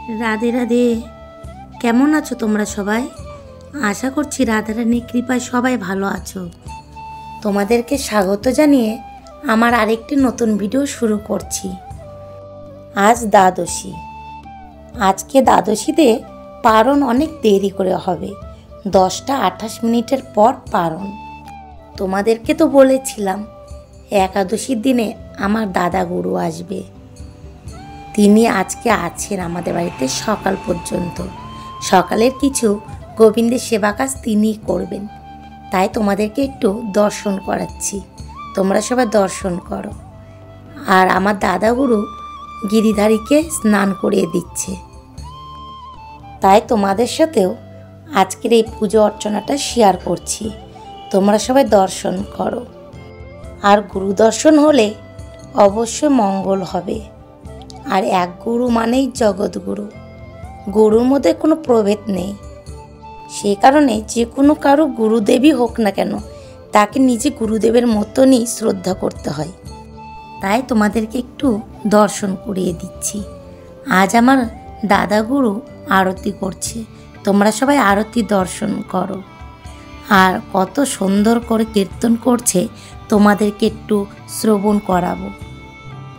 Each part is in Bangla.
রাধে রাধে। কেমন আছো তোমরা সবাই? আশা করছি রাধারানীর কৃপায় সবাই ভালো আছো। তোমাদেরকে স্বাগত জানিয়ে আমার আরেকটি নতুন ভিডিও শুরু করছি। আজ দ্বাদশী। আজকে দ্বাদশীতে পারণ অনেক দেরি করে হবে, 10টা 28 পর পারণ। তোমাদেরকে তো বলেছিলাম একাদশীর দিনে আমার দাদা গুরু আসবে। তিনি আজকে আছেন আমাদের বাড়িতে সকাল পর্যন্ত। সকালের কিছু গোবিন্দের সেবা কাজ তিনিই করবেন, তাই তোমাদেরকে একটু দর্শন করাচ্ছি। তোমরা সবাই দর্শন করো। আর আমার দাদা গুরু গিরিধারীকে স্নান করিয়ে দিচ্ছে, তাই তোমাদের সাথেও আজকের এই পুজো অর্চনাটা শেয়ার করছি। তোমরা সবাই দর্শন করো। আর গুরু দর্শন হলে অবশ্যই মঙ্গল হবে। আর এক গুরু মানেই জগৎগুরু, গুরুর মধ্যে কোনো প্রভেদ নেই। সেই কারণে যে কোনো কারো গুরুদেবই হোক না কেন, তাকে নিজে গুরুদেবের মতনই শ্রদ্ধা করতে হয়। তাই তোমাদেরকে একটু দর্শন করিয়ে দিচ্ছি। আজ আমার দাদা গুরু আরতি করছে, তোমরা সবাই আরতি দর্শন করো। আর কত সুন্দর করে কীর্তন করছে, তোমাদেরকে একটু শ্রবণ করাবো।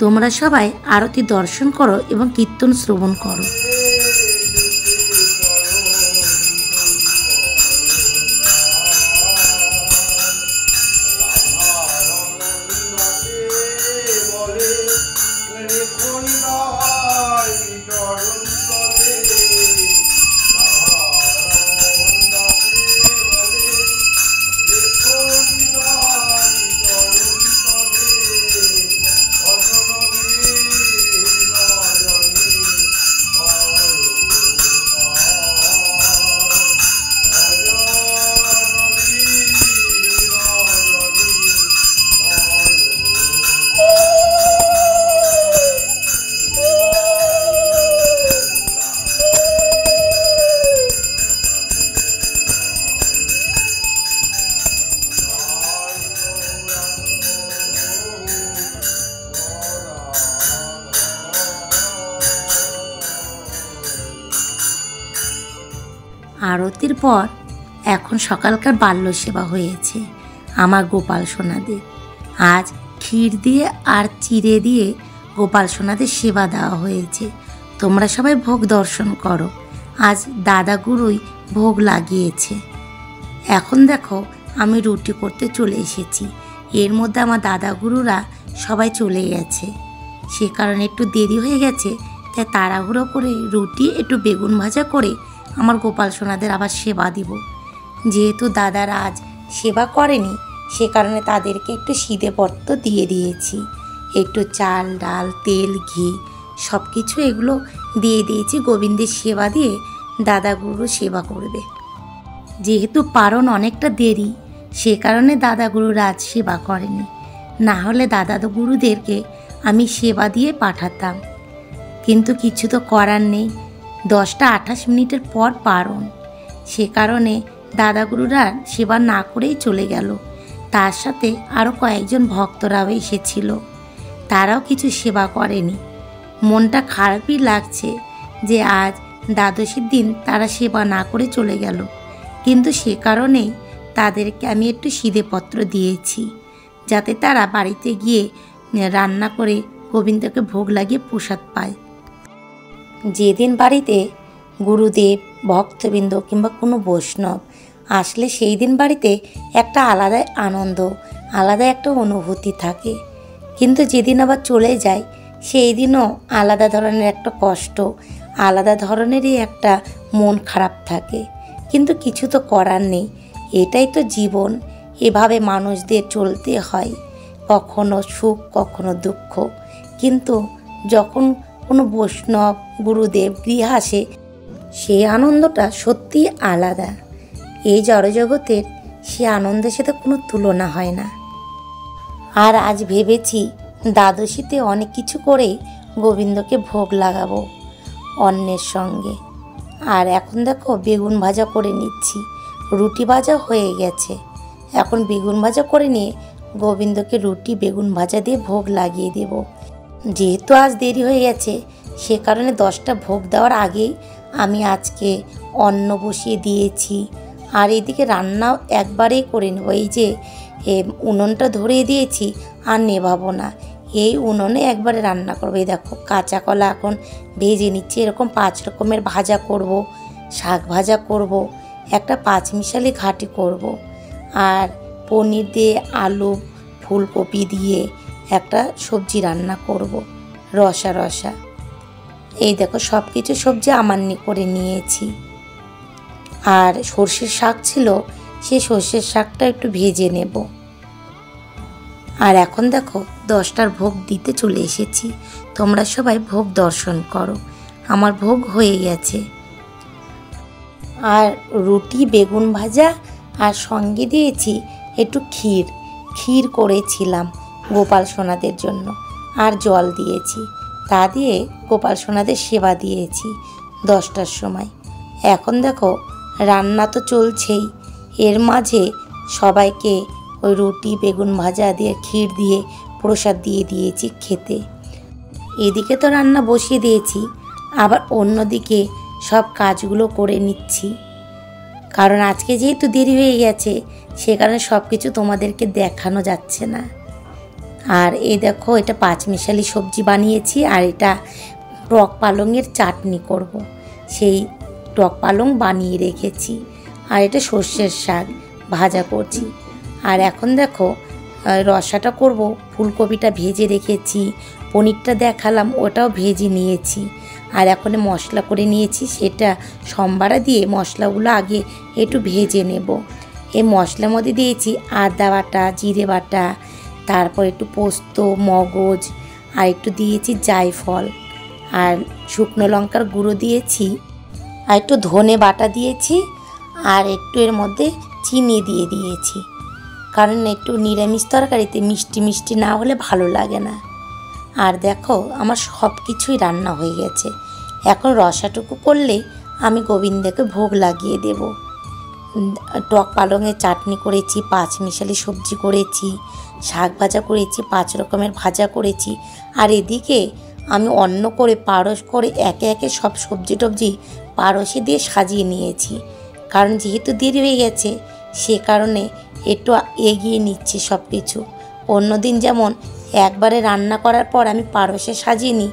তোমরা সবাই আরতি দর্শন করো এবং কীর্তন শ্রবণ করো। আরতির পর এখন সকালকার বাল্য সেবা হয়েছে আমার গোপাল সোনাদের। আজ ক্ষীর দিয়ে আর চিড়ে দিয়ে গোপাল সোনাদের সেবা দেওয়া হয়েছে। তোমরা সবাই ভোগ দর্শন করো। আজ দাদা গুরুই ভোগ লাগিয়েছে। এখন দেখো আমি রুটি করতে চলে এসেছি। এর মধ্যে আমার দাদা গুরুরা সবাই চলে গেছে, সে কারণে একটু দেরি হয়ে গেছে। তাই তাড়াহুড়ো করে রুটি একটু বেগুন ভাজা করে আমার গোপাল সোনাদের আবার সেবা দিব। যেহেতু দাদারা আজ সেবা করেনি, সে কারণে তাদেরকে একটু সিদে পত্র দিয়ে দিয়েছি। একটু চাল ডাল তেল ঘি সব কিছু এগুলো দিয়ে দিয়েছি। গোবিন্দের সেবা দিয়ে দাদা গুরু সেবা করবে। যেহেতু পারণ অনেকটা দেরি, সে কারণে দাদা গুরুরা আজ সেবা করেনি। না হলে দাদা গুরুদেরকে আমি সেবা দিয়ে পাঠাতাম, কিন্তু কিছু তো করার নেই। 10টা 28 পর পারণ, সে কারণে দাদাগুরুরা সেবা না করেই চলে গেল। তার সাথে আরও কয়েকজন ভক্তরাও এসেছিল, তারাও কিছু সেবা করেনি। মনটা খারাপই লাগছে যে আজ দ্বাদশীর দিন তারা সেবা না করে চলে গেল। কিন্তু সে কারণেই তাদেরকে আমি একটু সিদেপত্র দিয়েছি, যাতে তারা বাড়িতে গিয়ে রান্না করে গোবিন্দকে ভোগ লাগিয়ে প্রসাদ পায়। যেদিন বাড়িতে গুরুদেব ভক্তবৃন্দ কিংবা কোনো বৈষ্ণব আসলে সেই দিন বাড়িতে একটা আলাদাই আনন্দ, আলাদা একটা অনুভূতি থাকে। কিন্তু যেদিন আবার চলে যায় সেই দিনও আলাদা ধরনের একটা কষ্ট, আলাদা ধরনেরই একটা মন খারাপ থাকে। কিন্তু কিছু তো করার নেই, এটাই তো জীবন। এভাবে মানুষদের চলতে হয়, কখনো সুখ কখনো দুঃখ। কিন্তু যখন কোনো বৈষ্ণব গুরুদেব গৃহে আসে, সেই আনন্দটা সত্যিই আলাদা। এই জড়জগতের সে আনন্দের সাথে কোনো তুলনা হয় না। আর আজ ভেবেছি দ্বাদশীতে অনেক কিছু করে গোবিন্দকে ভোগ লাগাবো অন্নের সঙ্গে। আর এখন দেখো বেগুন ভাজা করে নিচ্ছি। রুটি ভাজা হয়ে গেছে, এখন বেগুন ভাজা করে নিয়ে গোবিন্দকে রুটি বেগুন ভাজা দিয়ে ভোগ লাগিয়ে দেব। যেহেতু আজ দেরি হয়ে গেছে, সে কারণে 10টা ভোগ দেওয়ার আগেই আমি আজকে অন্ন বসিয়ে দিয়েছি। আর এদিকে রান্নাও একবারেই করে নেব। এই যে উনুনটা ধরিয়ে দিয়েছি, আর নেভাবো না, এই উনুনে একবারে রান্না করবো। এই দেখো কাঁচা কলা এখন ভেজে নিচ্ছি। এরকম 5 রকমের ভাজা করব, শাক ভাজা করব, একটা পাঁচমিশালি ঘাঁটি করব, আর পনির দিয়ে আলু ফুলকপি দিয়ে একটা সবজি রান্না করব, রসা রসা। এই দেখো সব কিছু সবজি আমার করে নিয়েছি। আর সর্ষের শাক ছিল, সেই সর্ষের শাকটা একটু ভেজে নেব। আর এখন দেখো 10টার ভোগ দিতে চলে এসেছি। তোমরা সবাই ভোগ দর্শন করো। আমার ভোগ হয়ে গেছে। আর রুটি, বেগুন ভাজা, আর সঙ্গে দিয়েছি একটু ক্ষীর করেছিলাম গোপাল সোনাদের জন্য, আর জল দিয়েছি। তা দিয়ে গোপাল সোনাদের সেবা দিয়েছি 10টার সময়। এখন দেখো রান্না তো চলছেই, এর মাঝে সবাইকে ওই রুটি, বেগুন ভাজা দিয়ে ক্ষীর দিয়ে প্রসাদ দিয়ে দিয়েছি খেতে। এদিকে তো রান্না বসিয়ে দিয়েছি, আবার অন্যদিকে সব কাজগুলো করে নিচ্ছি। কারণ আজকে যেহেতু দেরি হয়ে গেছে, সে কারণে সব কিছু তোমাদেরকে দেখানো যাচ্ছে না। আর এই দেখো এটা পাঁচমিশালি সবজি বানিয়েছি, আর এটা টক পালংয়ের চাটনি করব। সেই টক পালং বানিয়ে রেখেছি। আর এটা সর্ষের শাক ভাজা করছি। আর এখন দেখো রসাটা করব। ফুলকপিটা ভেজে রেখেছি, পনিরটা দেখালাম ওটাও ভেজে নিয়েছি। আর এখন মশলা করে নিয়েছি, সেটা সম্বারা দিয়ে মশলাগুলো আগে একটু ভেজে নেব। এই মশলার মধ্যে দিয়েছি আদা বাটা, জিরে বাটা, তারপর একটু পোস্ত, মগজ, আর একটু দিয়েছি জায়ফল, আর শুকনো লঙ্কার গুঁড়ো দিয়েছি, আর একটু ধনে বাটা দিয়েছি, আর একটু এর মধ্যে চিনি দিয়ে দিয়েছি। কারণ একটু নিরামিষ তরকারিতে মিষ্টি মিষ্টি না হলে ভালো লাগে না। আর দেখো আমার সব কিছুই রান্না হয়ে গেছে। এখন রসাটুকু করলে আমি গোবিন্দকে ভোগ লাগিয়ে দেব। টক পালংয়ের চাটনি করেছি, পাঁচমিশালি সবজি করেছি, শাক ভাজা করেছি, 5 রকমের ভাজা করেছি। আর এদিকে আমি অন্ন করে পারস করে একে একে সব সবজি টবজি পারসে দিয়ে সাজিয়ে নিয়েছি। কারণ যেহেতু দেরি হয়ে গেছে, সে কারণে একটু এগিয়ে নিচ্ছি সব কিছু। অন্যদিন যেমন একবারে রান্না করার পর আমি পারসে সাজিয়ে নিই,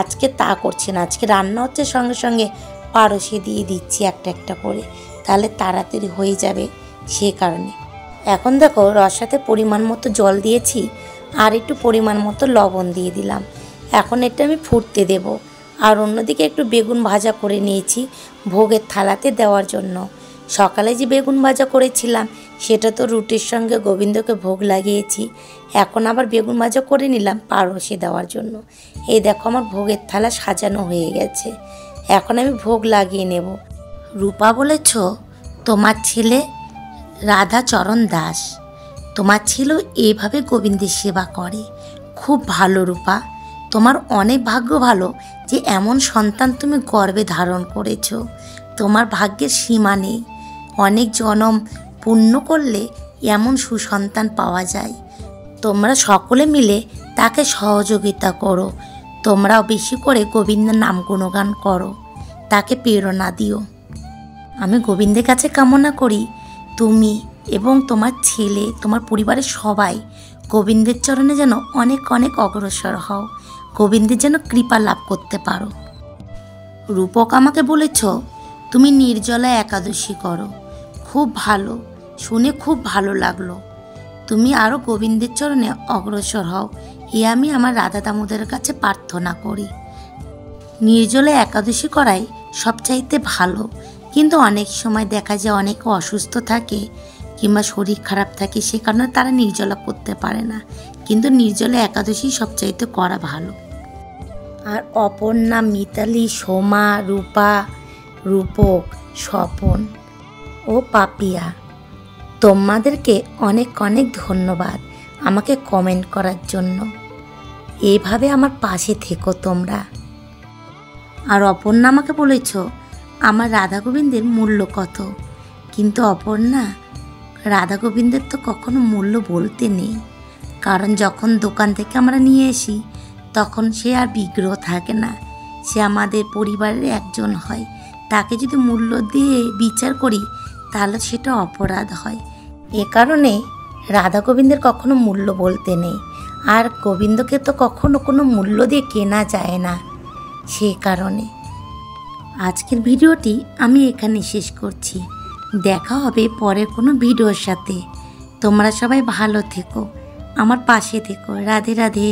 আজকে তা করছি না। আজকে রান্না হচ্ছে, সঙ্গে সঙ্গে পারসে দিয়ে দিচ্ছি একটা একটা করে, তাহলে তাড়াতাড়ি হয়ে যাবে। সে কারণে এখন দেখো রসাতে পরিমাণ মতো জল দিয়েছি, আর একটু পরিমাণ মতো লবণ দিয়ে দিলাম। এখন এটা আমি ফুটতে দেব। আর অন্যদিকে একটু বেগুন ভাজা করে নিয়েছি ভোগের থালাতে দেওয়ার জন্য। সকালে যে বেগুন ভাজা করেছিলাম সেটা তো রুটির সঙ্গে গোবিন্দকে ভোগ লাগিয়েছি। এখন আবার বেগুন ভাজা করে নিলাম পারসে দেওয়ার জন্য। এই দেখো আমার ভোগের থালা সাজানো হয়ে গেছে। এখন আমি ভোগ লাগিয়ে নেব। রূপা বলেছ তোমার ছেলে রাধাচরণ দাস, তোমার ছেলে এইভাবে গোবিন্দের সেবা করে। খুব ভালো রূপা, তোমার অনেক ভাগ্য ভালো যে এমন সন্তান তুমি গর্ভে ধারণ করেছো। তোমার ভাগ্যের সীমা নেই। অনেক জনম পুণ্য করলে এমন সুসন্তান পাওয়া যায়। তোমরা সকলে মিলে তাকে সহযোগিতা করো। তোমরাও বেশি করে গোবিন্দের নাম গুণগান করো, তাকে প্রেরণা দিও। আমি গোবিন্দের কাছে কামনা করি তুমি এবং তোমার ছেলে, তোমার পরিবারের সবাই গোবিন্দের চরণে যেন অনেক অনেক অগ্রসর হও, গোবিন্দের যেন কৃপা লাভ করতে পারো। রূপক আমাকে বলেছ তুমি নির্জলা একাদশী করো, খুব ভালো, শুনে খুব ভালো লাগলো। তুমি আরও গোবিন্দের চরণে অগ্রসর হও, এ আমি আমার রাধা দামোদরের কাছে প্রার্থনা করি। নির্জলা একাদশী করাই সবচাইতে ভালো, কিন্তু অনেক সময় দেখা যায় অনেকে অসুস্থ থাকে কিংবা শরীর খারাপ থাকে, সে কারণে তারা নির্জলা করতে পারে না। কিন্তু নির্জলা একাদশী সবচাইতে করা ভালো। আর অপর্ণা, মিতালি, সোমা, রূপা, রূপক, স্বপন ও পাপিয়া, তোমাদেরকে অনেক অনেক ধন্যবাদ আমাকে কমেন্ট করার জন্য। এইভাবে আমার পাশে থেকো তোমরা। আর অপর্ণা আমাকে বলেছ আমার রাধা গোবিন্দের মূল্য কত, কিন্তু অপর্ণা, রাধা গোবিন্দের তো কখনো মূল্য বলতে নেই। কারণ যখন দোকান থেকে আমরা নিয়ে আসি তখন সে আর বিগ্রহ থাকে না, সে আমাদের পরিবারের একজন হয়, তাকে যদি মূল্য দিয়ে বিচার করি তাহলে সেটা অপরাধ হয়। এ কারণে রাধা গোবিন্দের কখনো মূল্য বলতে নেই, আর গোবিন্দকে তো কখনো কোনো মূল্য দিয়ে কেনা যায় না। সে কারণে আজকের ভিডিওটি আমি এখানে শেষ করছি। দেখা হবে পরের কোনো ভিডিওর সাথে। তোমরা সবাই ভালো থেকো, আমার পাশে থেকো। রাধে রাধে।